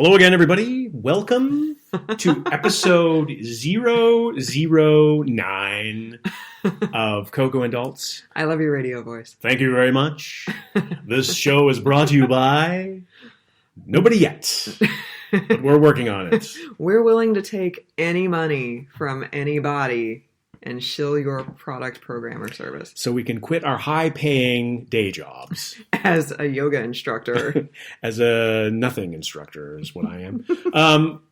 Hello again, everybody. Welcome to episode 009 of Coco and Adults. I love your radio voice. Thank you very much. This show is brought to you by nobody yet, but we're working on it. We're willing to take any money from anybody and shill your product, program, or service. So we can quit our high-paying day jobs. As a yoga instructor. As a nothing instructor is what I am.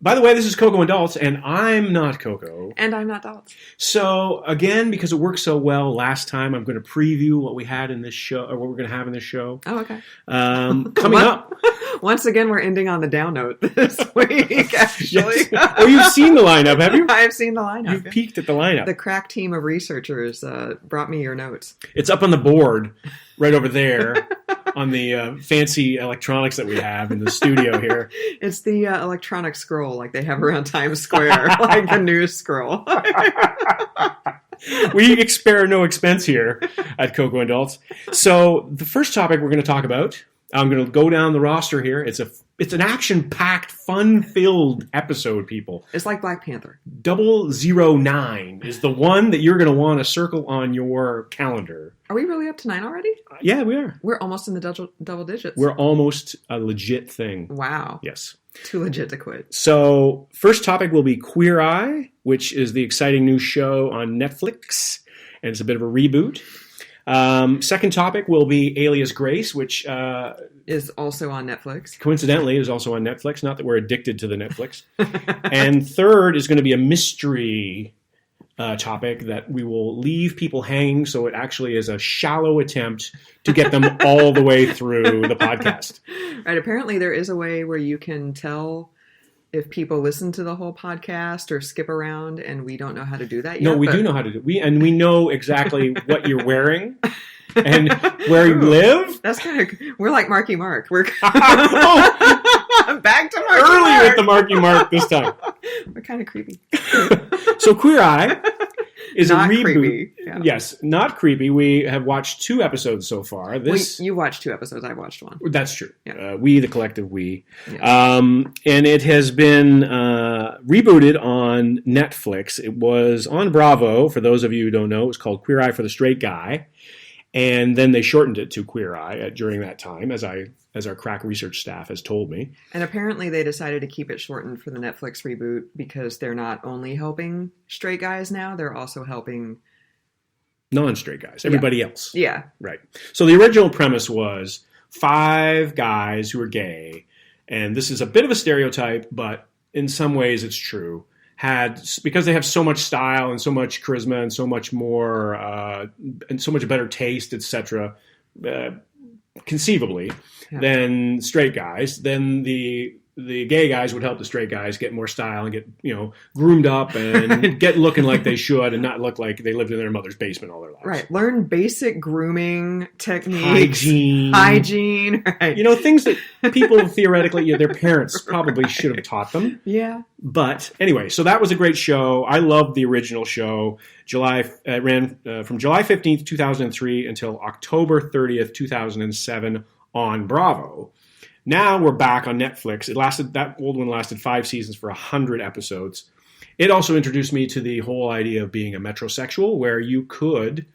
By the way, this is Coco and Adults, and I'm not Coco. And I'm not Adults. So, again, because it worked so well last time, I'm going to preview what we had in this show, or what we're going to have in this show. Oh, okay. Coming up. Once again, we're ending on the down note this week, actually. Yes. Oh, you've seen the lineup, have you? I've seen the lineup. You've peeked at the lineup. The crack team of researchers brought me your notes. It's up on the board right over there on the fancy electronics that we have in the studio here. It's the electronic scroll like they have around Times Square, like the news scroll. We spare no expense here at Coco and Adults. So the first topic we're going to talk about, I'm going to go down the roster here. It's an action-packed, fun-filled episode, people. It's like Black Panther. 009 is the one that you're going to want to circle on your calendar. Are we really up to 9 already? Yeah, we are. We're almost in the double digits. We're almost a legit thing. Wow. Yes. Too legit to quit. So, first topic will be Queer Eye, which is the exciting new show on Netflix, and it's a bit of a reboot. Second topic will be Alias Grace, which is also on Netflix. Coincidentally, is also on Netflix. Not that we're addicted to the Netflix. And third is going to be a mystery topic that we will leave people hanging, so it actually is a shallow attempt to get them all the way through the podcast. Right. Apparently, there is a way where you can tell if people listen to the whole podcast or skip around, and we don't know how to do that yet. No, we do know how to do it. We know exactly what you're wearing and where you live. That's kind of... We're like Marky Mark. We're back to Marky Early Mark. with the Marky Mark this time. We're kind of creepy. So Queer Eye is not a reboot. Creepy. Yeah. Yes, not creepy. We have watched 2 episodes so far. You watched 2 episodes. I watched 1. That's true. Yeah. We, the collective we. Yeah. And it has been rebooted on Netflix. It was on Bravo. For those of you who don't know, it was called Queer Eye for the Straight Guy. And then they shortened it to Queer Eye during that time, as our crack research staff has told me. And apparently they decided to keep it shortened for the Netflix reboot because they're not only helping straight guys now, they're also helping non-straight guys, everybody else. Yeah. Right. So the original premise was 5 guys who are gay, and this is a bit of a stereotype, but in some ways it's true, because they have so much style and so much charisma and so much more, and so much better taste, etc., conceivably, than straight guys, then the gay guys would help the straight guys get more style and get, groomed up and get looking like they should and not look like they lived in their mother's basement all their lives. Right. Learn basic grooming techniques. Hygiene. Right. Things that people theoretically, their parents probably should have taught them. Yeah. But anyway, so that was a great show. I loved the original show. It ran from July 15th, 2003 until October 30th, 2007 on Bravo. Now we're back on Netflix. That old one lasted 5 seasons for 100 episodes. It also introduced me to the whole idea of being a metrosexual, where you could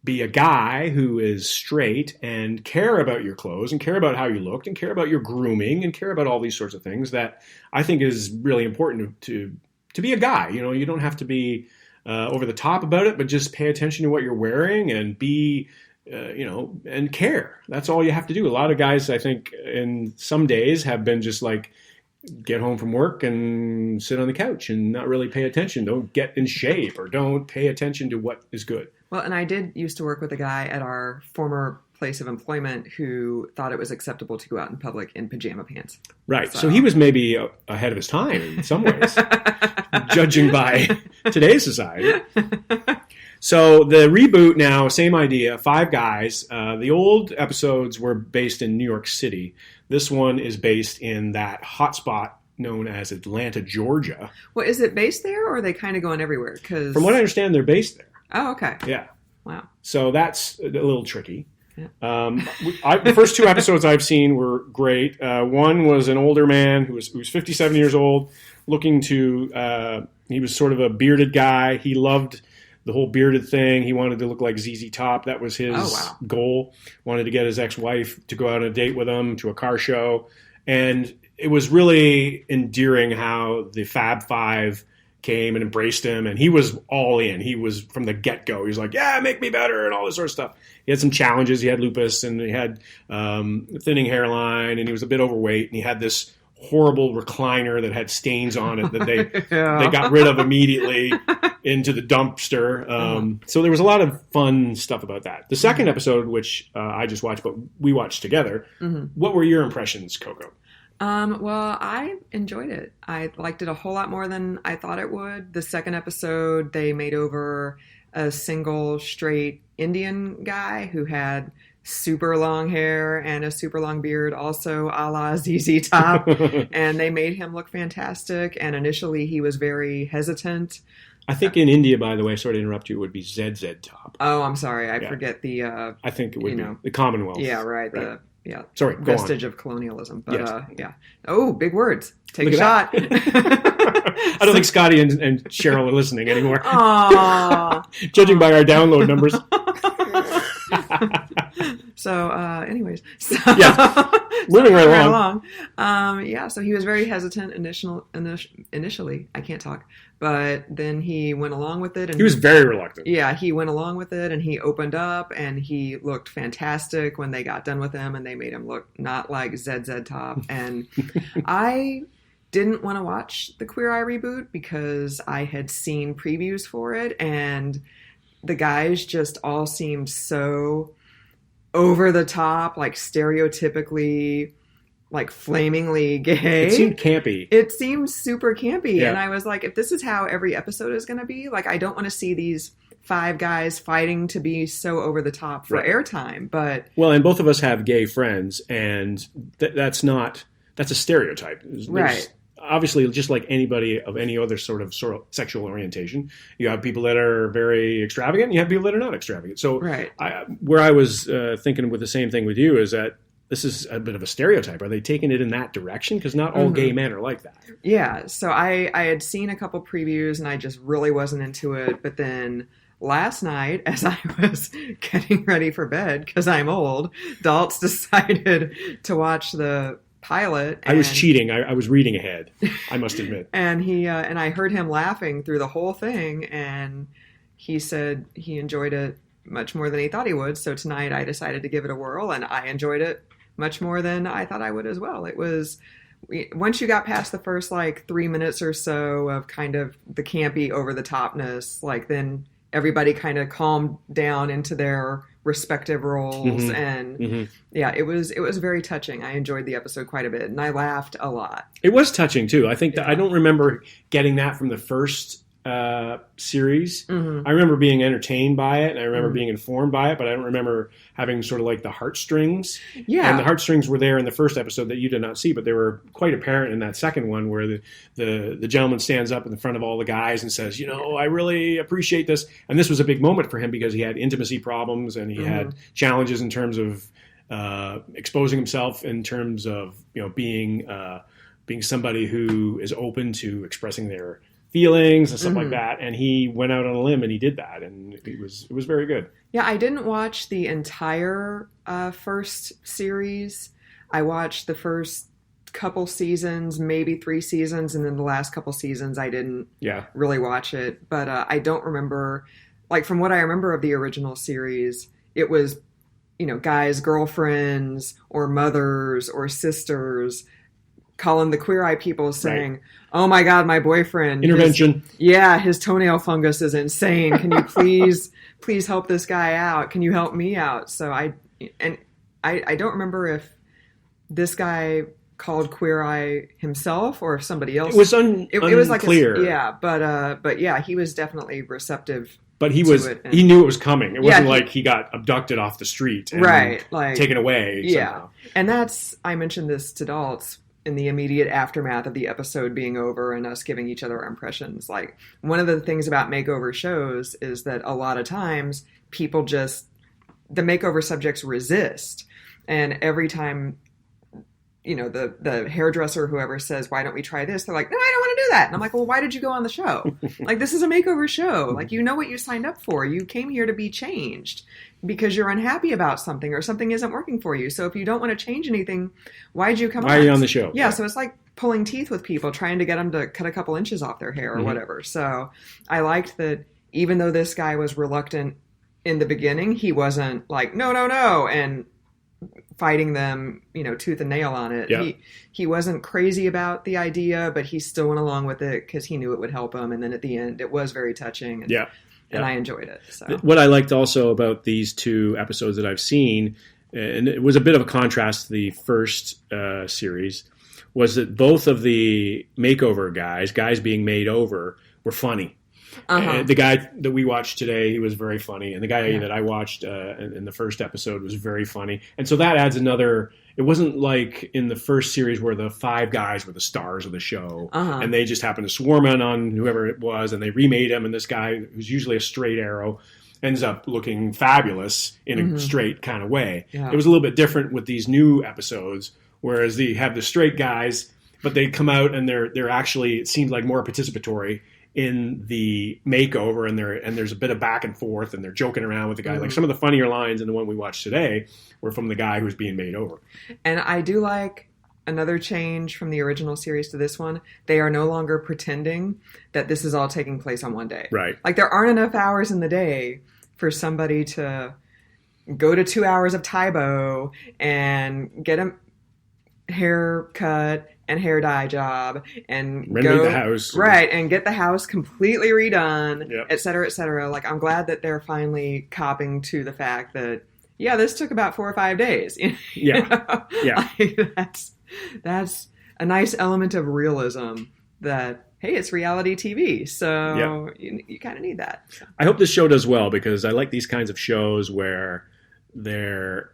be a guy who is straight and care about your clothes and care about how you looked and care about your grooming and care about all these sorts of things that I think is really important to be a guy. You don't have to be over the top about it, but just pay attention to what you're wearing and be... and care. That's all you have to do. A lot of guys, I think, in some days have been just like, get home from work and sit on the couch and not really pay attention. Don't get in shape or don't pay attention to what is good. Well, and I did used to work with a guy at our former place of employment who thought it was acceptable to go out in public in pajama pants. Right. So he was maybe ahead of his time in some ways, judging by today's society. So the reboot now, same idea, 5 guys. The old episodes were based in New York City. This one is based in that hotspot known as Atlanta, Georgia. Well, is it based there, or are they kind of going everywhere? Because from what I understand, they're based there. Oh, okay. Yeah. Wow. So that's a little tricky. The first two episodes I've seen were great. One was an older man who was 57 years old, looking to. He was sort of a bearded guy. He loved the whole bearded thing. He wanted to look like ZZ Top. That was his goal. Wanted to get his ex-wife to go out on a date with him to a car show, and it was really endearing how the Fab Five came and embraced him, and he was all in. He was from the get-go. He was like, yeah, make me better, and all this sort of stuff. He had some challenges. He had lupus, and he had thinning hairline, and he was a bit overweight, and he had this horrible recliner that had stains on it that they got rid of immediately into the dumpster. So there was a lot of fun stuff about that. The second episode, which I just watched, but we watched together, what were your impressions, Coco? Well, I enjoyed it. I liked it a whole lot more than I thought it would. The second episode, they made over a single straight Indian guy who had super long hair and a super long beard, also a la ZZ Top, and they made him look fantastic. And initially, he was very hesitant. I think in India, by the way, sorry to interrupt you, it would be ZZ Top. Oh, I'm sorry. I forget the... I think it would be the Commonwealth. Yeah, right. Sorry, vestige of colonialism. But yes. Oh, big words. Take a shot. I don't think Scotty and Cheryl are listening anymore. Aww. Judging by our download numbers. So, anyways. Moving right along. So he was very hesitant initially. I can't talk. But then he went along with it. And he was very reluctant. Yeah, he went along with it, and he opened up, and he looked fantastic when they got done with him, and they made him look not like ZZ Top. And I didn't want to watch the Queer Eye reboot because I had seen previews for it, and the guys just all seemed so over the top, like stereotypically, like flamingly gay. It seemed campy. It seemed super campy. Yeah. And I was like, if this is how every episode is going to be, like, I don't want to see these five guys fighting to be so over the top for airtime. But well, and both of us have gay friends, and that's a stereotype. There's, obviously, just like anybody of any other sort of sexual orientation, you have people that are very extravagant, and you have people that are not extravagant. So where I was thinking with the same thing with you is that this is a bit of a stereotype. Are they taking it in that direction? Because not all gay men are like that. Yeah. So I had seen a couple previews, and I just really wasn't into it. But then last night, as I was getting ready for bed, because I'm old, Daltz decided to watch the pilot. I was cheating. I was reading ahead, I must admit. And he and I heard him laughing through the whole thing, and he said he enjoyed it much more than he thought he would. So tonight I decided to give it a whirl, and I enjoyed it much more than I thought I would as well. It was, once you got past the first 3 minutes or so of kind of the campy over the topness, then everybody kind of calmed down into their respective roles. And it was very touching. I enjoyed the episode quite a bit, and I laughed a lot. It was touching too. I think that I don't remember getting that from the first series. I remember being entertained by it, and I remember being informed by it, but I don't remember having sort of the heartstrings. Yeah. And the heartstrings were there in the first episode that you did not see, but they were quite apparent in that second one where the gentleman stands up in the front of all the guys and says, I really appreciate this. And this was a big moment for him because he had intimacy problems, and he had challenges in terms of exposing himself, in terms of being somebody who is open to expressing their feelings and stuff like that, and he went out on a limb and he did that, and it was very good. Yeah, I didn't watch the entire first series. I watched the first couple seasons, maybe 3 seasons, and then the last couple seasons I didn't really watch it. But I don't remember, from what I remember of the original series, it was guys' girlfriends or mothers or sisters calling the Queer Eye people saying, oh my God, my boyfriend. Intervention. His toenail fungus is insane. Can you please help this guy out? Can you help me out? So I don't remember if this guy called Queer Eye himself or if somebody else. It was unclear. But he was definitely receptive. But he knew it was coming. It wasn't like he got abducted off the street and taken away somehow. And I mentioned this to Daltz in the immediate aftermath of the episode being over and us giving each other our impressions. One of the things about makeover shows is that a lot of times people just the makeover subjects resist. And every time, you know, the hairdresser, whoever says, why don't we try this? They're like, no, I don't want to do that. And I'm like, well, why did you go on the show? Like, this is a makeover show. Like, you know what you signed up for. You came here to be changed because you're unhappy about something or something isn't working for you. So if you don't want to change anything, why'd you come on? Why are you on the show? Yeah, so it's like pulling teeth with people, trying to get them to cut a couple inches off their hair or whatever. So I liked that even though this guy was reluctant in the beginning, he wasn't like, no, and fighting them, you know, tooth and nail on it. Yeah. He wasn't crazy about the idea, but he still went along with it because he knew it would help him. And then at the end, it was very touching. And, and I enjoyed it. So. What I liked also about these two episodes that I've seen, and it was a bit of a contrast to the first series, was that both of the makeover guys being made over, were funny. The guy that we watched today, he was very funny. And the guy that I watched in the first episode was very funny. And so that adds another... It wasn't like in the first series where the 5 guys were the stars of the show. And they just happened to swarm in on whoever it was. And they remade him. And this guy, who's usually a straight arrow, ends up looking fabulous in a straight kind of way. Yeah. It was a little bit different with these new episodes. Whereas they have the straight guys, but they come out and they're actually... It seems like more participatory in the makeover, and there's a bit of back and forth, and they're joking around with the guy. Like some of the funnier lines in the one we watched today were from the guy who's being made over. And I do like another change from the original series to this one. They are no longer pretending that this is all taking place on one day. Right. Like there aren't enough hours in the day for somebody to go to 2 hours of Taibo and get a haircut and hair dye job and renovate the house. Right, and get the house completely redone, et cetera, et cetera. Like, I'm glad that they're finally copping to the fact that, this took about 4 or 5 days. Yeah. Like, that's a nice element of realism that, hey, it's reality TV, so you kind of need that. So. I hope this show does well, because I like these kinds of shows where they're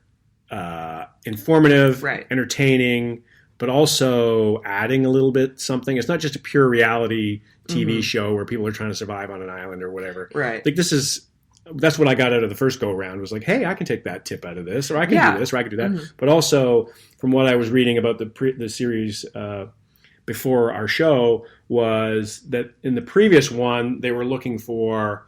informative, entertaining, but also adding a little bit something. It's not just a pure reality TV show where people are trying to survive on an island or whatever. Right. Like that's what I got out of the first go around, was like, hey, I can take that tip out of this, or I can do this, or I can do that. But also, from what I was reading about the series before our show, was that in the previous one, they were looking for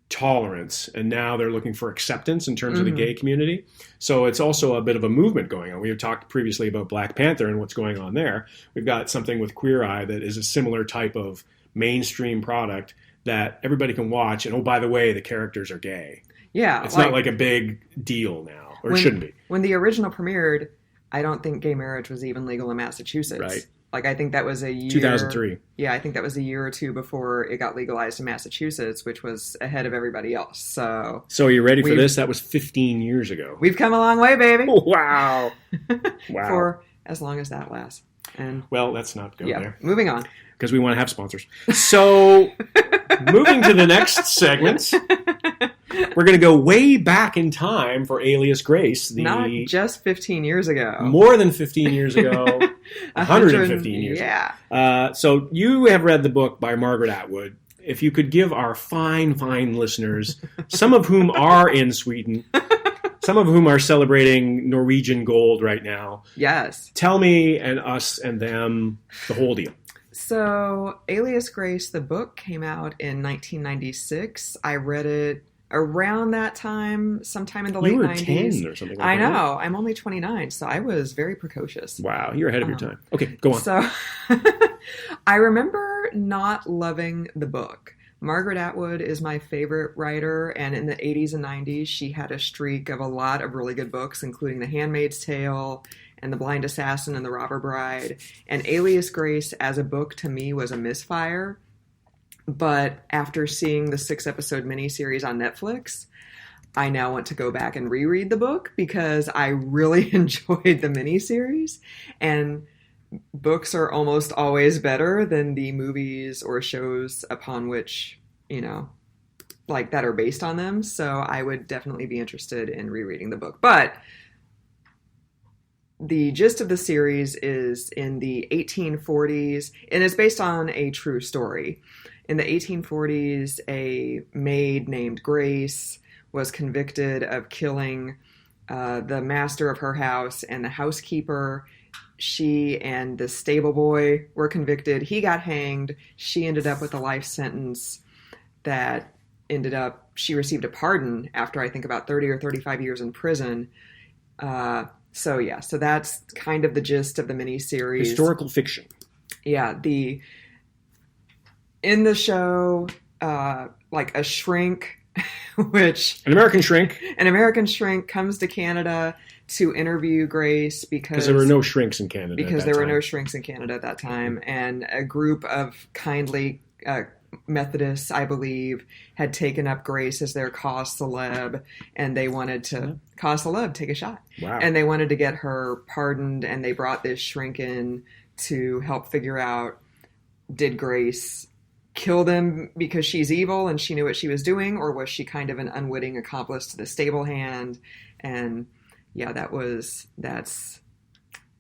tolerance, and now they're looking for acceptance in terms of the gay community. So it's also a bit of a movement going on. We have talked previously about Black Panther and what's going on there. We've got something with Queer Eye that is a similar type of mainstream product that everybody can watch, and oh, by the way, the characters are gay. Yeah. It's not like a big deal now, or it shouldn't be. When the original premiered, I don't think gay marriage was even legal in Massachusetts. Right. Like, I think that was a year... 2003. Yeah, I think that was a year or two before it got legalized in Massachusetts, which was ahead of everybody else. So are you ready for this? That was 15 years ago. We've come a long way, baby. Wow. Wow. For as long as that lasts. And well, let's not go there. Moving on. Because we want to have sponsors. So, moving to the next segment, we're going to go way back in time for Alias Grace. Not just 15 years ago. More than 15 years ago. 115 years ago. So, you have read the book by Margaret Atwood. If you could give our fine listeners, some of whom are in Sweden, some of whom are celebrating Norwegian gold right now. Yes. Tell me and us and them the whole deal. So, Alias Grace, the book, came out in 1996. I read it around that time, sometime in the late 90s. You were 10 or something like that. I know. I'm only 29, so I was very precocious. Wow, you're ahead of your time. Okay, go on. So, I remember not loving the book. Margaret Atwood is my favorite writer, and in the 80s and 90s, she had a streak of a lot of really good books, including The Handmaid's Tale and The Blind Assassin and The Robber Bride. And Alias Grace as a book to me was a misfire. But after seeing the 6-episode miniseries on Netflix, I now want to go back and reread the book because I really enjoyed the miniseries. And books are almost always better than the movies or shows upon which, like that are based on them. So I would definitely be interested in rereading the book. But the gist of the series is in the 1840s, and it's based on a true story. In the 1840s, a maid named Grace was convicted of killing the master of her house and the housekeeper. She and the stable boy were convicted. He got hanged. She ended up with a life sentence that she received a pardon after I think about 30 or 35 years in prison. So that's kind of the gist of the miniseries. Historical fiction. Yeah, in the show, like a shrink, an American shrink comes to Canada to interview Grace because there were no shrinks in Canada. No shrinks in Canada at that time, and a group of kindly Methodists, I believe, had taken up Grace as their cause celeb, and they wanted to cause celeb take a shot. Wow. And they wanted to get her pardoned, and they brought this shrink in to help figure out, did Grace kill them because she's evil and she knew what she was doing, or was she kind of an unwitting accomplice to the stable hand? And yeah,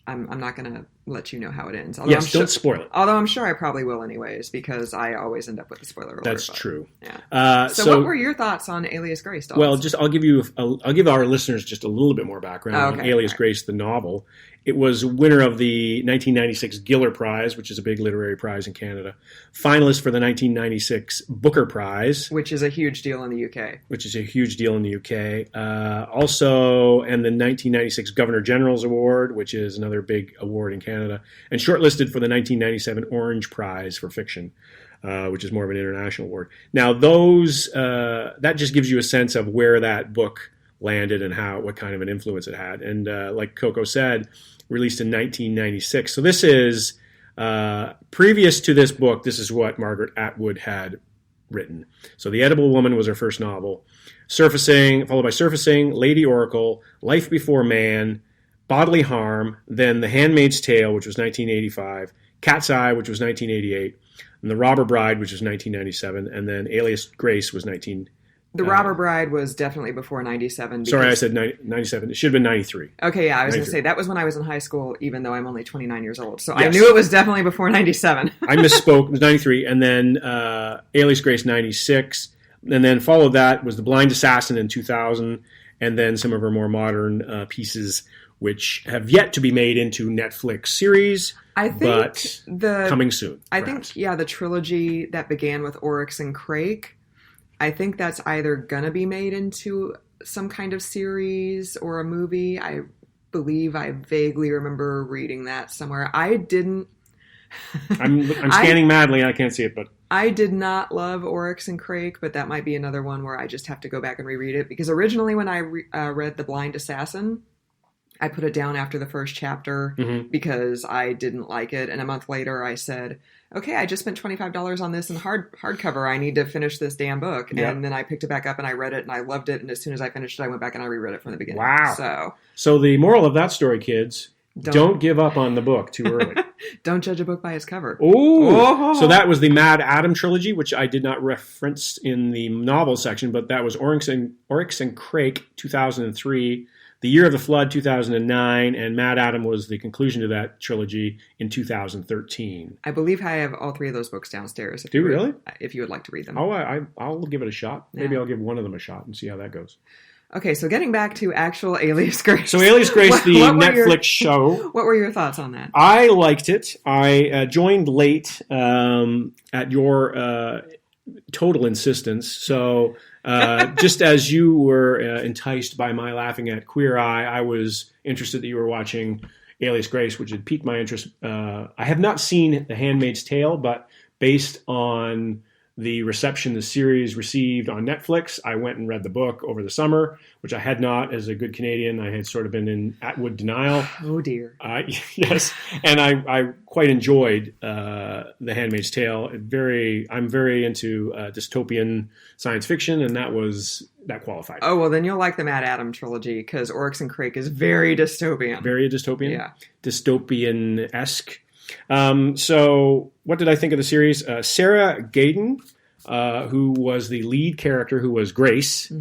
I'm not going to let you know how it ends. Don't spoil it. Although I'm sure I probably will anyways, because I always end up with a spoiler alert. That's true. Yeah. So what were your thoughts on Alias Grace, dolls? Well, I'll give our listeners just a little bit more background on Alias Grace, the novel. It was winner of the 1996 Giller Prize, which is a big literary prize in Canada. Finalist for the 1996 Booker Prize. Which is a huge deal in the UK. Also, and the 1996 Governor General's Award, which is another big award in Canada. And shortlisted for the 1997 Orange Prize for Fiction, which is more of an international award. Now, that just gives you a sense of where that book landed and what kind of an influence it had. And like Coco said, released in 1996. So this is, previous to this book, this is what Margaret Atwood had written. So The Edible Woman was her first novel. Followed by Surfacing, Lady Oracle, Life Before Man, Bodily Harm, then The Handmaid's Tale, which was 1985, Cat's Eye, which was 1988, and The Robber Bride, which was 1997, and then Alias Grace was 19... The Robber Bride was definitely before 97. Sorry, I said 97. It should have been 93. Okay, yeah, I was going to say, that was when I was in high school, even though I'm only 29 years old. So yes. I knew it was definitely before 97. I misspoke. It was 93. And then Alias Grace, 96. And then followed that was The Blind Assassin in 2000. And then some of her more modern pieces, which have yet to be made into Netflix series. But coming soon. I think, the trilogy that began with Oryx and Crake, I think that's either going to be made into some kind of series or a movie. I believe I vaguely remember reading that somewhere. I didn't. I'm scanning madly. I can't see it, but I did not love Oryx and Crake, but that might be another one where I just have to go back and reread it. Because originally when I read The Blind Assassin, I put it down after the first chapter because I didn't like it. And a month later I said, okay, I just spent $25 on this in hardcover. I need to finish this damn book. Yep. And then I picked it back up and I read it and I loved it. And as soon as I finished it, I went back and I reread it from the beginning. Wow. So the moral of that story, kids, don't give up on the book too early. Don't judge a book by its cover. Oh. So that was the Mad Adam trilogy, which I did not reference in the novel section, but that was Oryx and Crake, 2003. The Year of the Flood, 2009, and Mad Adam was the conclusion to that trilogy in 2013. I believe I have all three of those books downstairs. Do you really? If you would like to read them. Oh, I'll give it a shot. Maybe I'll give one of them a shot and see how that goes. Okay, so getting back to actual Alias Grace. So Alias Grace, the Netflix show. What were your thoughts on that? I liked it. I joined late at your total insistence, so... just as you were enticed by my laughing at Queer Eye, I was interested that you were watching Alias Grace, which had piqued my interest. I have not seen The Handmaid's Tale, but based on the reception the series received on Netflix, I went and read the book over the summer, which I had not. As a good Canadian, I had sort of been in Atwood denial. Oh, dear. Yes. And I quite enjoyed The Handmaid's Tale. I'm very into dystopian science fiction, and that qualified. Oh, well, then you'll like the Mad Adam trilogy, because Oryx and Crake is very dystopian. Very dystopian? Yeah. Dystopian-esque. So what did I think of the series? Sarah Gaden, who was the lead character, who was Grace,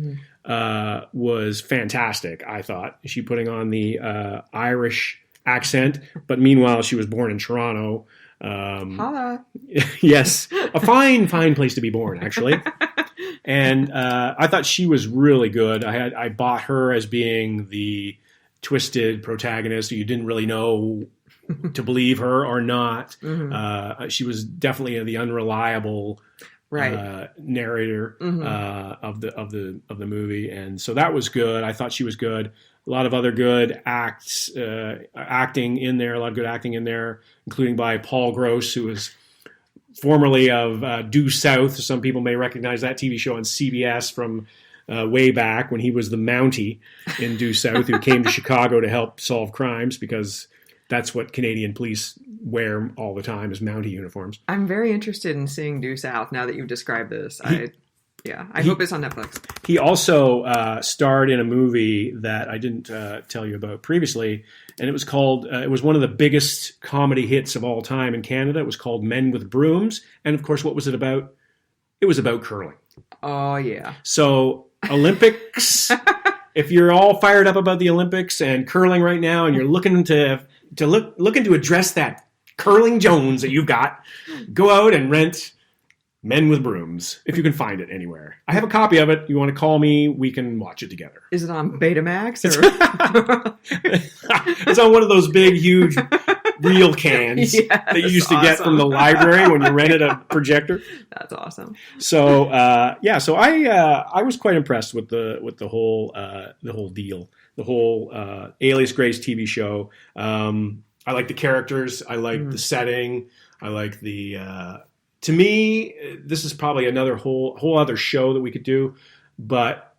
was fantastic, I thought. She putting on the Irish accent, but meanwhile she was born in Toronto. Holla. Yes. A fine place to be born, actually. And I thought she was really good. I bought her as being the twisted protagonist who you didn't really know to believe her or not. She was definitely the unreliable narrator of the movie, and so that was good. I thought she was good. A lot of other good acting in there. A lot of good acting in there, including by Paul Gross, who was formerly of Due South. Some people may recognize that TV show on CBS from way back when he was the Mountie in Due South, who came to Chicago to help solve crimes because that's what Canadian police wear all the time is Mountie uniforms. I'm very interested in seeing Due South now that you've described this. I hope it's on Netflix. He also starred in a movie that I didn't tell you about previously, and it was called, it was one of the biggest comedy hits of all time in Canada. It was called Men with Brooms. And of course, what was it about? It was about curling. Oh, yeah. So Olympics, if you're all fired up about the Olympics and curling right now, and you're looking to address that curling Jones that you've got, go out and rent Men with Brooms, if you can find it anywhere. I have a copy of it. You want to call me, we can watch it together. Is it on Betamax? Or? It's on one of those big, huge reel cans that you used to get from the library when you rented a projector. That's awesome. So so I was quite impressed with the whole deal, the whole Alias Grace TV show. I like the characters. I like the setting. I like the. To me, this is probably another whole other show that we could do, but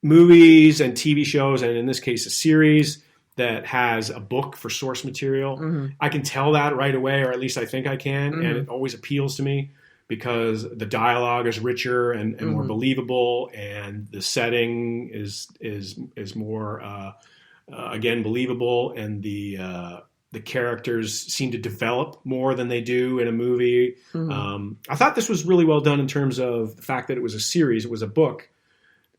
movies and TV shows, and in this case, a series that has a book for source material, I can tell that right away, or at least I think I can, and it always appeals to me because the dialogue is richer and more believable, and the setting is more again believable, and the characters seem to develop more than they do in a movie. I thought this was really well done in terms of the fact that it was a series, it was a book,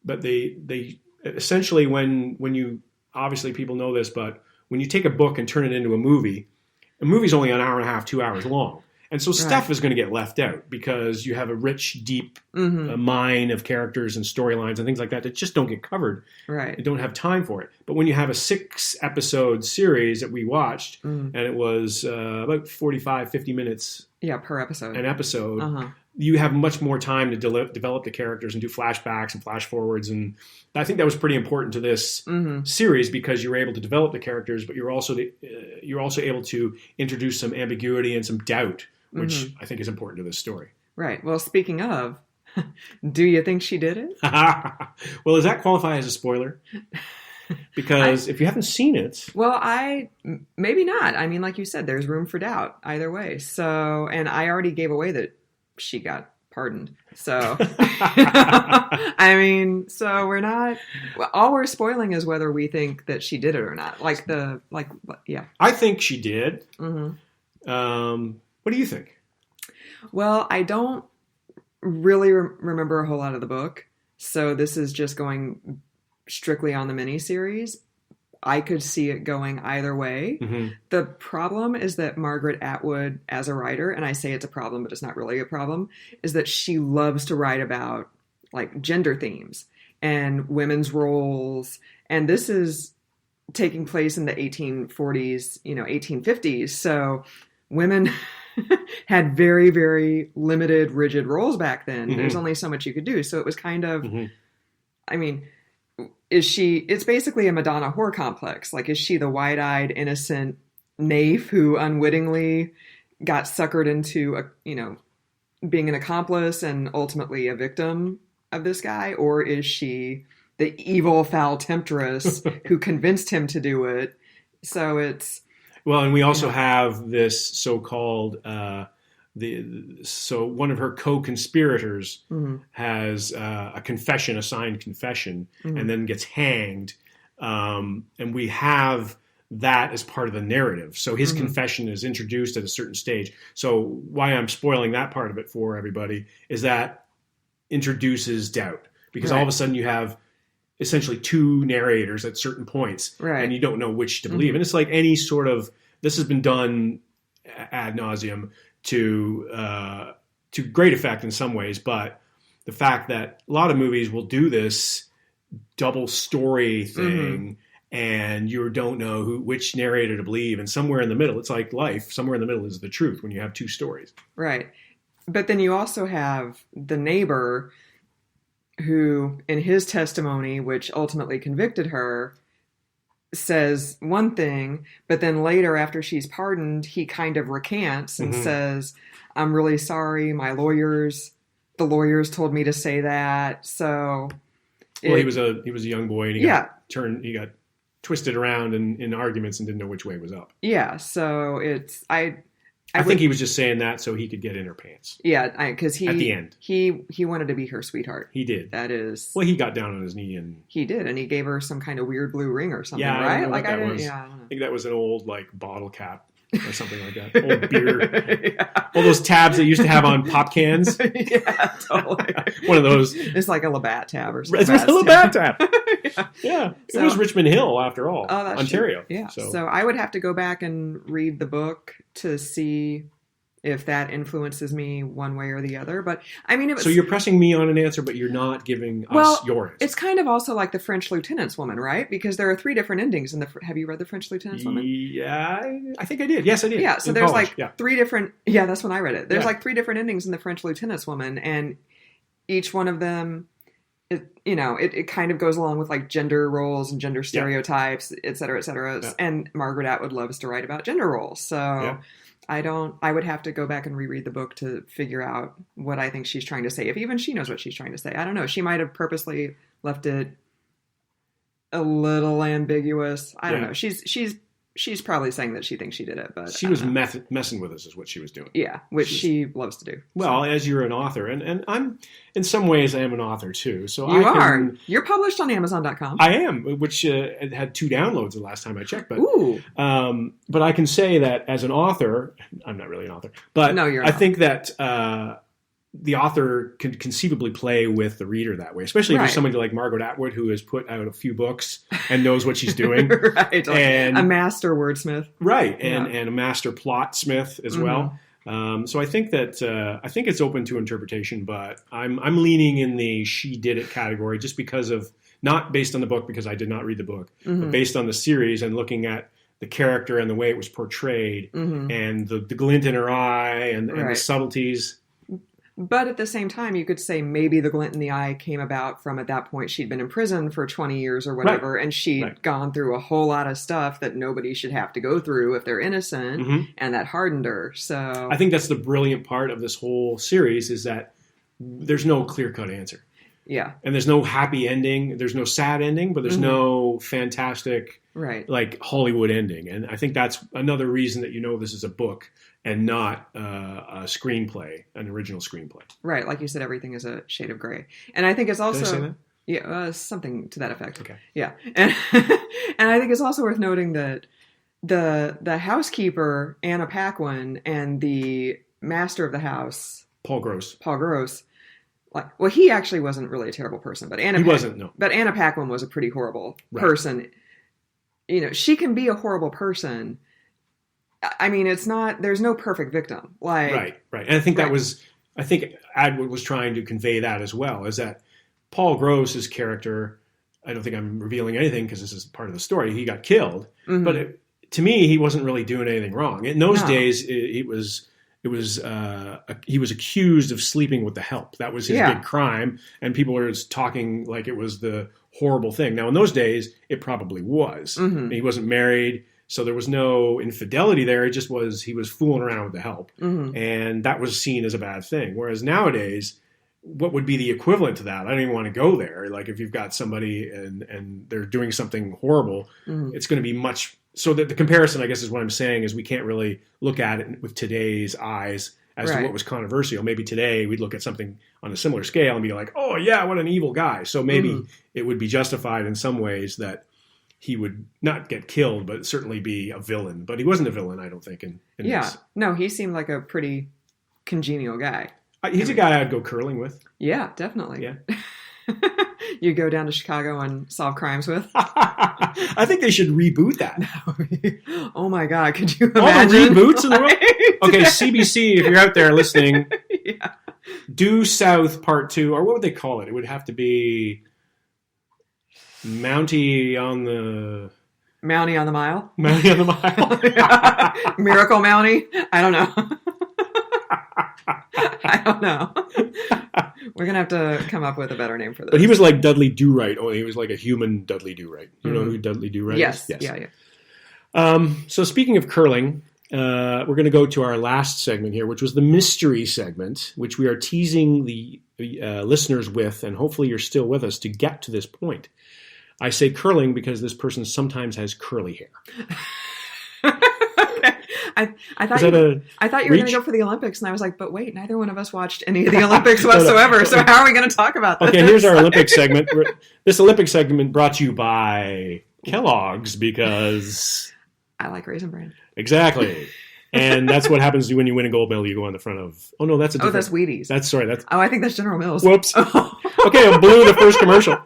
but they essentially when you, obviously people know this, but when you take a book and turn it into a movie's only an hour and a half, 2 hours long. And so stuff is going to get left out because you have a rich, deep mine of characters and storylines and things like that just don't get covered. Right. You don't have time for it. But when you have a 6-episode series that we watched, and it was about 45, 50 minutes per episode. An episode, you have much more time to develop the characters and do flashbacks and flash forwards. And I think that was pretty important to this series because you were able to develop the characters, but you're also able to introduce some ambiguity and some doubt, which I think is important to this story. Right. Well, speaking of, do you think she did it? Well, does that qualify as a spoiler? Because if you haven't seen it... Well, maybe not. I mean, like you said, there's room for doubt either way. So, and I already gave away that she got pardoned. So, I mean, so we're not... All we're spoiling is whether we think that she did it or not. I think she did. What do you think? Well, I don't really remember a whole lot of the book. So this is just going strictly on the miniseries. I could see it going either way. The problem is that Margaret Atwood, as a writer, and I say it's a problem, but it's not really a problem, is that she loves to write about like gender themes and women's roles. And this is taking place in the 1840s, 1850s. So women had very, very limited, rigid roles back then. There's only so much you could do. So it was kind of, I mean, it's basically a Madonna whore complex. Like, is she the wide-eyed, innocent naif who unwittingly got suckered into, being an accomplice and ultimately a victim of this guy? Or is she the evil, foul temptress who convinced him to do it? So it's... Well, and we also have this so-called... So one of her co-conspirators has a signed confession, and then gets hanged. And we have that as part of the narrative. So his confession is introduced at a certain stage. So why I'm spoiling that part of it for everybody is that introduces doubt. Because all of a sudden you have essentially two narrators at certain points, and you don't know which to believe. And it's like any sort of... This has been done ad nauseum to great effect in some ways, but the fact that a lot of movies will do this double story thing, and you don't know which narrator to believe, and somewhere in the middle, it's like life. Somewhere in the middle is the truth when you have two stories. Right. But then you also have the neighbor who, in his testimony, which ultimately convicted her, says one thing, but then later after she's pardoned, he kind of recants and says, I'm really sorry. The lawyers told me to say that. So he was a young boy, and he got twisted around in arguments and didn't know which way was up. Yeah. So I think he was just saying that so he could get in her pants. Yeah, because at the end he wanted to be her sweetheart. He did. That is. Well, he got down on his knee and he did, and he gave her some kind of weird blue ring or something. Yeah, right? I don't know what that was. Yeah, I don't know. I think that was an old bottle cap or something like that. Old beer. All those tabs that you used to have on pop cans. Yeah, totally. One of those. It's like a Labatt tab or something. It's a Labatt tab. Yeah. It was Richmond Hill after all. Oh, that's Ontario. True. Yeah. So I would have to go back and read the book to see if that influences me one way or the other. But I mean, so you're pressing me on an answer, but you're not giving us your answer. It's kind of also like the French Lieutenant's Woman, right? Because there are 3 different endings in have you read the French Lieutenant's Woman? Yeah, I think I did. Yes, I did. Yeah. So there's college. 3 different. Yeah, that's when I read it. There's 3 different endings in the French Lieutenant's Woman, and each one of them, it kind of goes along with gender roles and gender stereotypes, et cetera, et cetera. Yeah. And Margaret Atwood loves to write about gender roles, so. Yeah. I would have to go back and reread the book to figure out what I think she's trying to say. If even she knows what she's trying to say. I don't know. She might have purposely left it a little ambiguous. I don't know. She's probably saying that she thinks she did it, but she was messing with us is what she was doing. Yeah, which she loves to do. Well, as you're an author, and I'm in some ways I am an author too. So You're published on Amazon.com. I am, which had 2 downloads the last time I checked. But I can say that as an author, I'm not really an author, but no, you're I think that the author can conceivably play with the reader that way, especially if you're somebody like Margaret Atwood, who has put out a few books and knows what she's doing. Right. And a master wordsmith. Right. And a master plot smith as well. So I think that I think it's open to interpretation, but I'm leaning in the she did it category just because of, not based on the book because I did not read the book, but based on the series and looking at the character and the way it was portrayed and the glint in her eye and the subtleties. But at the same time, you could say maybe the glint in the eye came about from, at that point, she'd been in prison for 20 years or whatever, and she'd gone through a whole lot of stuff that nobody should have to go through if they're innocent, and that hardened her. So I think that's the brilliant part of this whole series, is that there's no clear-cut answer. Yeah. And there's no happy ending. There's no sad ending, but there's no fantastic, Hollywood ending. And I think that's another reason that this is a book and not a screenplay, an original screenplay. Right. Like you said, everything is a shade of gray. And I think it's also... Did I say that? Yeah, something to that effect. Okay. Yeah. And I think it's also worth noting that the housekeeper, Anna Paquin, and the master of the house... Paul Gross. He actually wasn't really a terrible person, but Anna Paquin was a pretty horrible person. She can be a horrible person. I mean, there's no perfect victim. Right. And I think I think Atwood was trying to convey that as well, is that Paul Gross's character, I don't think I'm revealing anything because this is part of the story, he got killed, but to me, he wasn't really doing anything wrong. In those days, he was accused of sleeping with the help. That was his big crime, and people were talking like it was the horrible thing. Now, in those days, it probably was. He wasn't married, so there was no infidelity there. It just was, he was fooling around with the help, and that was seen as a bad thing. Whereas nowadays, what would be the equivalent to that? I don't even want to go there. Like if you've got somebody and they're doing something horrible, it's going to be much... So that the comparison, I guess, is what I'm saying, is we can't really look at it with today's eyes as to what was controversial. Maybe today we'd look at something on a similar scale and be like, oh, yeah, what an evil guy. So maybe it would be justified in some ways that he would not get killed, but certainly be a villain. But he wasn't a villain, I don't think. In this. No, he seemed like a pretty congenial guy. He's a guy I'd go curling with. Yeah, definitely. Yeah. You go down to Chicago and solve crimes with? I think they should reboot that. Oh my God, could you imagine? All the reboots in the world? Okay, CBC, if you're out there listening, Due South Part 2, or what would they call it? It would have to be Mountie on the Mile. Mountie on the Mile. Miracle Mountie. I don't know. I don't know. We're gonna have to come up with a better name for this. But he was like Dudley Do-Right, only he was like a human Dudley Do-Right. You know who Dudley Do-Right yes. is? Yes. Yeah. So speaking of curling, we're going to go to our last segment here, which was the mystery segment, which we are teasing the listeners with, and hopefully you're still with us to get to this point. I say curling because this person sometimes has curly hair. I thought you were going to go for the Olympics, and I was like, but wait, neither one of us watched any of the Olympics whatsoever, no. So how are we going to talk about this? Okay, here's our Olympic segment. This Olympic segment brought to you by Kellogg's because... I like Raisin Bran. Exactly. And that's what happens to you when you win a gold medal. You go on the front of... Oh, no, that's a different... Oh, that's Wheaties. That's... Oh, I think that's General Mills. Whoops. Okay, I blew the first commercial.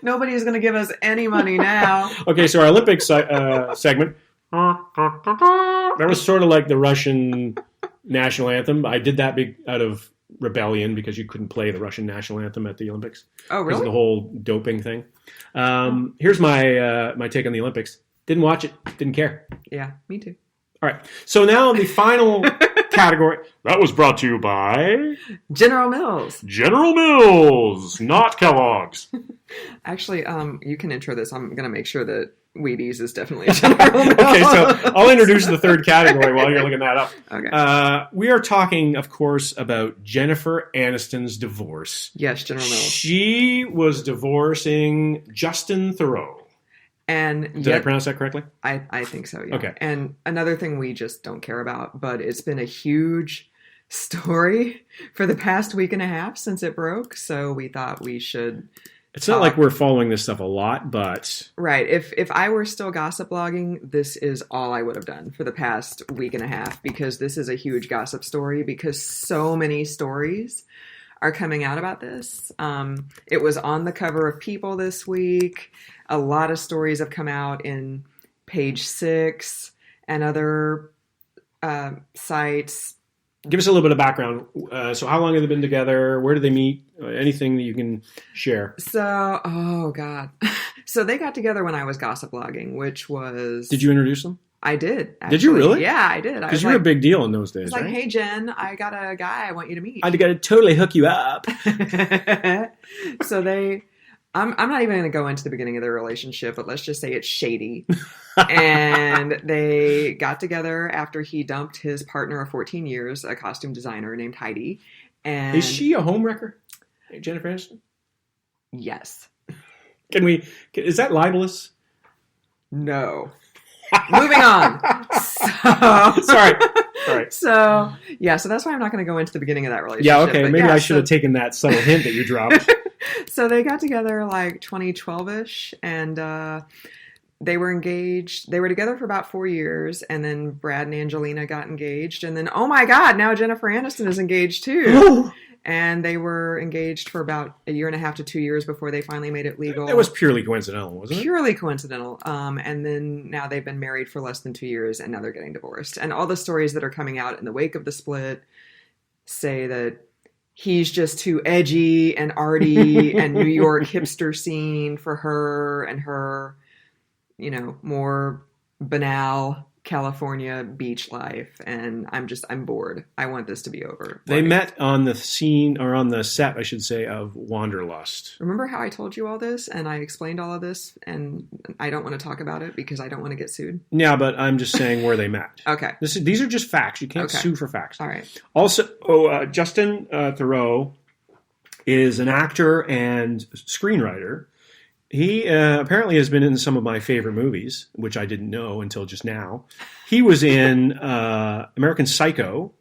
Nobody's going to give us any money now. Okay, so our Olympic segment... That was sort of like the Russian national anthem. I did that out of rebellion because you couldn't play the Russian national anthem at the Olympics. Oh, really? Because of the whole doping thing. Here's my take on the Olympics. Didn't watch it. Didn't care. Yeah, me too. All right. So now the final category. That was brought to you by... General Mills. General Mills, not Kellogg's. Actually, you can intro this. I'm going to make sure that Wheaties is definitely General Mills. Okay, so I'll introduce the third category while you're looking that up. Okay. We are talking, of course, about Jennifer Aniston's divorce. Yes, General Mills. She was divorcing Justin Theroux. And Did I pronounce that correctly? I think so, yeah. Okay. And another thing we just don't care about, but it's been a huge story for the past week and a half since it broke, so we thought we should... It's not like we're following this stuff a lot, but... Right. If I were still gossip blogging, this is all I would have done for the past week and a half, because this is a huge gossip story, because so many stories are coming out about this. It was on the cover of People this week. A lot of stories have come out in Page Six and other sites. Give us a little bit of background. So how long have they been together? Where did they meet? Anything that you can share. So, oh God. So they got together when I was gossip blogging, which was... Did you introduce them? I did. Actually. Did you really? Yeah, I did. Because you were a big deal in those days, right? Like, hey, Jen, I got a guy I want you to meet. I got to totally hook you up. So I'm not even going to go into the beginning of their relationship, but let's just say it's shady. And they got together after he dumped his partner of 14 years, a costume designer named Heidi. And is she a homewrecker, Jennifer Aniston? Yes. Is that libelous? No. Moving on. Sorry. So that's why I'm not going to go into the beginning of that relationship. Yeah, okay. Maybe I should have taken that subtle hint that you dropped. So they got together like 2012-ish, and they were engaged. They were together for about 4 years, and then Brad and Angelina got engaged, and then, oh my God, now Jennifer Aniston is engaged too. And they were engaged for about 1.5 to 2 years before they finally made it legal. It was purely coincidental, wasn't it? Purely coincidental. And then now they've been married for less than 2 years, and now they're getting divorced. And all the stories that are coming out in the wake of the split say that he's just too edgy and arty and New York hipster scene for her, and her, more banal California beach life, and I'm bored. I want this to be over. They met on the scene, or on the set, I should say, of Wanderlust. Remember how I told you all this, and I explained all of this, and I don't want to talk about it because I don't want to get sued? Yeah, but I'm just saying where they met. Okay. These are just facts. You can't sue for facts. All right. Also, Justin Theroux is an actor and screenwriter. He apparently has been in some of my favorite movies, which I didn't know until just now. He was in American Psycho,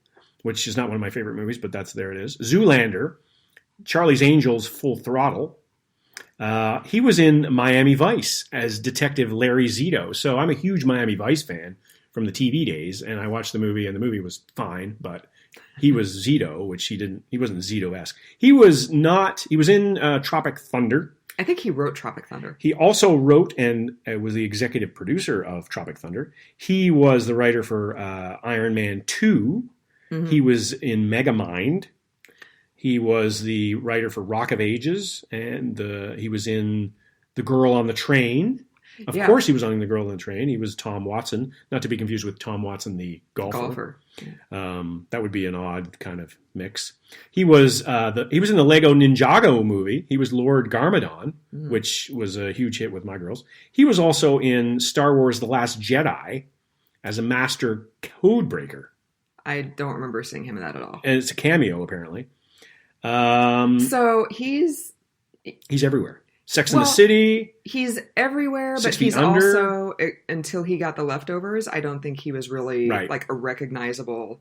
which is not one of my favorite movies, but there it is. Zoolander, Charlie's Angels, Full Throttle. He was in Miami Vice as Detective Larry Zito. So I'm a huge Miami Vice fan from the TV days, and I watched the movie, and the movie was fine, but he was Zito, which he wasn't Zito-esque. He was in Tropic Thunder. I think he wrote Tropic Thunder. He also wrote and was the executive producer of Tropic Thunder. He was the writer for Iron Man 2. Mm-hmm. He was in Megamind. He was the writer for Rock of Ages, and he was in The Girl on the Train. Of course he was on The Girl on the Train. He was Tom Watson, not to be confused with Tom Watson, the golfer. That would be an odd kind of mix. He was he was in the Lego Ninjago movie. He was Lord Garmadon, which was a huge hit with my girls. He was also in Star Wars The Last Jedi as a master codebreaker. I don't remember seeing him in that at all. And it's a cameo, apparently. So he's everywhere. Sex and the City. He's everywhere, but he's also, until he got The Leftovers, I don't think he was really like a recognizable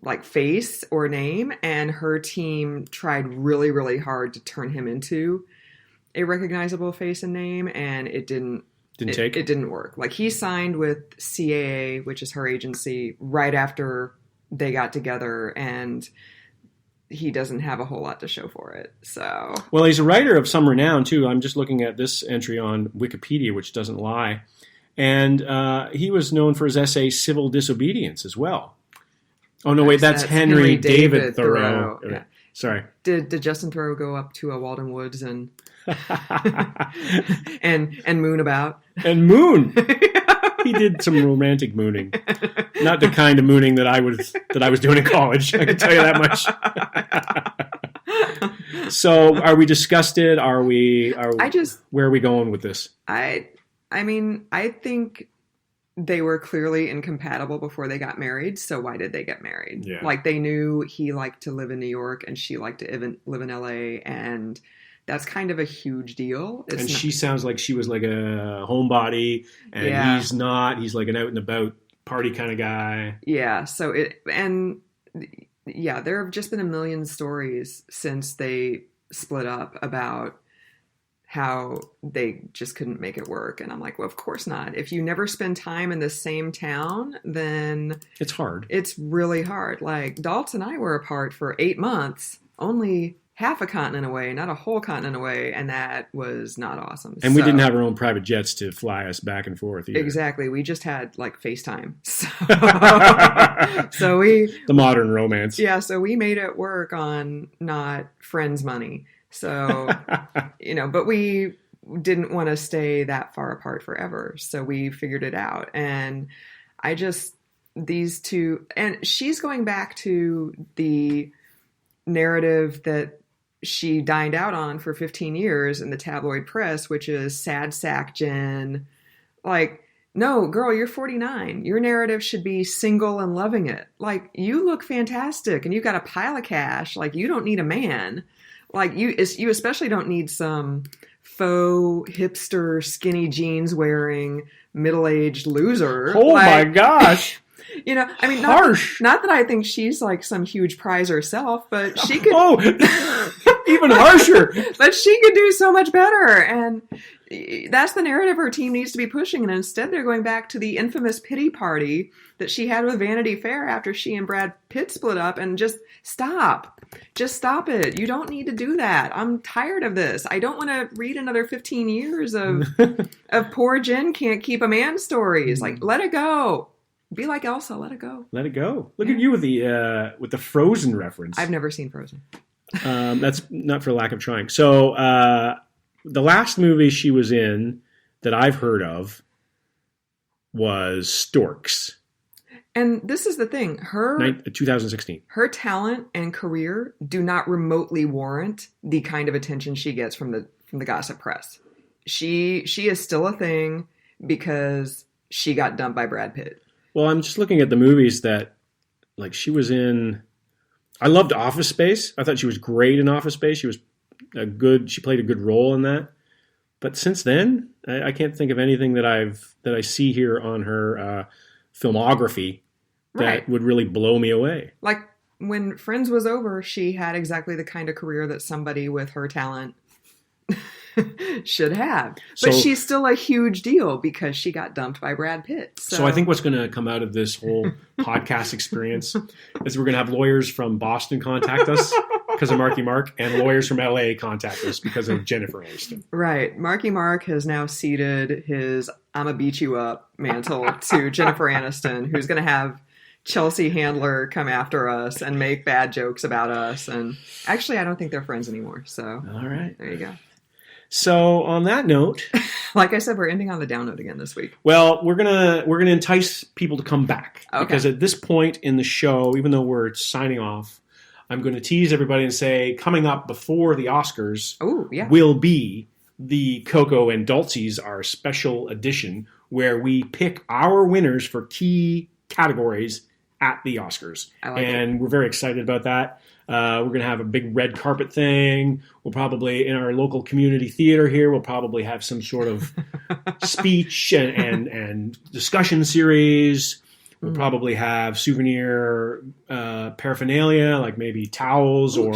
like face or name. And her team tried really, really hard to turn him into a recognizable face and name, and it didn't take. It didn't work. Like, he signed with CAA, which is her agency, right after they got together, and he doesn't have a whole lot to show for it. So, well, he's a writer of some renown too. I'm just looking at this entry on Wikipedia, which doesn't lie, and he was known for his essay "Civil Disobedience" as well. Oh no, wait, that's Henry David Thoreau. Yeah. Sorry. Did Justin Theroux go up to Walden Woods and and moon about? And moon. He did some romantic mooning, not the kind of mooning that I was doing in college. I can tell you that much. So, are we disgusted? Where are we going with this? I mean, I think they were clearly incompatible before they got married. So why did they get married? Yeah. Like, they knew he liked to live in New York and she liked to live in LA, and that's kind of a huge deal. She sounds like she was like a homebody, and he's not. He's like an out and about party kind of guy. Yeah. So there have just been a million stories since they split up about how they just couldn't make it work. And I'm like, well, of course not. If you never spend time in the same town, then it's hard. It's really hard. Like, Dalton and I were apart for 8 months, only half a continent away, not a whole continent away, and that was not awesome. And we didn't have our own private jets to fly us back and forth either. Exactly. We just had like FaceTime. So the modern romance. Yeah, so we made it work on not friends' money. So, but we didn't want to stay that far apart forever. So we figured it out. And these two, and she's going back to the narrative that she dined out on for 15 years in the tabloid press, which is sad sack Jen. Like, no, girl, you're 49. Your narrative should be single and loving it. Like, you look fantastic and you got a pile of cash. Like, you don't need a man. Like, you especially don't need some faux hipster skinny jeans wearing middle-aged loser. Oh my gosh. I mean, harsh. Not that I think she's like some huge prize herself, but she could. Oh, even harsher. But she could do so much better. And that's the narrative her team needs to be pushing. And instead, they're going back to the infamous pity party that she had with Vanity Fair after she and Brad Pitt split up. And just stop. Just stop it. You don't need to do that. I'm tired of this. I don't want to read another 15 years of poor Jen can't keep a man stories. Like, let it go. Be like Elsa. Let it go. Let it go. Look at you with the Frozen reference. I've never seen Frozen. That's not for lack of trying. So the last movie she was in that I've heard of was Storks. And this is the thing. 2016. Her talent and career do not remotely warrant the kind of attention she gets from the gossip press. She is still a thing because she got dumped by Brad Pitt. Well, I'm just looking at the movies that, like, she was in. I loved Office Space. I thought she was great in Office Space. She played a good role in that. But since then, I can't think of anything that I see here on her filmography that would really blow me away. Like, when Friends was over, she had exactly the kind of career that somebody with her talent should have. But she's still a huge deal because she got dumped by Brad Pitt. So I think what's going to come out of this whole podcast experience is we're going to have lawyers from Boston contact us because of Marky Mark, and lawyers from LA contact us because of Jennifer Aniston. Right. Marky Mark has now ceded his "I'ma beat you up" mantle to Jennifer Aniston, who's going to have Chelsea Handler come after us and make bad jokes about us. And actually, I don't think they're friends anymore. So, all right, there you go. So on that note, like I said, we're ending on the down note again this week. Well, we're gonna entice people to come back because Okay. at this point in the show, even though we're signing off, I'm going to tease everybody and say coming up before the Oscars Oh, yeah. will be the Coco and Dulcies, our special edition, where we pick our winners for key categories at the Oscars. I like And we're very excited about that. We're going to have a big red carpet thing. We'll probably, in our local community theater here, we'll probably have some sort of speech and discussion series. We'll probably have souvenir paraphernalia, like maybe towels or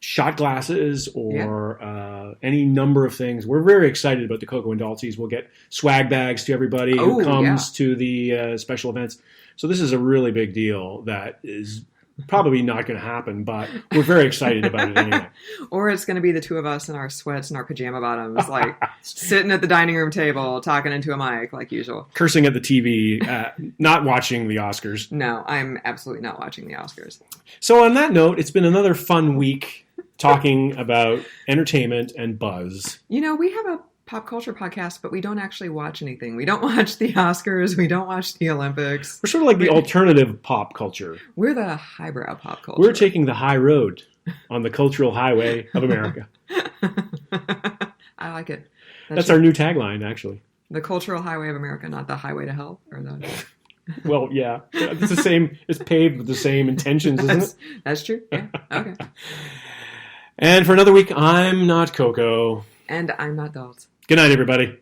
shot glasses or any number of things. We're very excited about the Coco and Dulcies. We'll get swag bags to everybody who comes to the special events. So this is a really big deal that is probably not going to happen, but we're very excited about it anyway. Or it's going to be the two of us in our sweats and our pajama bottoms, like sitting at the dining room table, talking into a mic like usual. Cursing at the TV, not watching the Oscars. No, I'm absolutely not watching the Oscars. So on that note, it's been another fun week talking about entertainment and buzz. You know, we have a pop culture podcast, but we don't actually watch anything. We don't watch the Oscars. We don't watch the Olympics. We're sort of like the alternative pop culture. We're the highbrow pop culture. We're taking the high road on the cultural highway of America. I like it. That's our new tagline, actually. The cultural highway of America, not the highway to hell. Or the... Well, yeah. It's the same. It's paved with the same intentions, isn't it? That's true. Yeah. Okay. And for another week, I'm not Coco. And I'm not Dalt. Good night, everybody.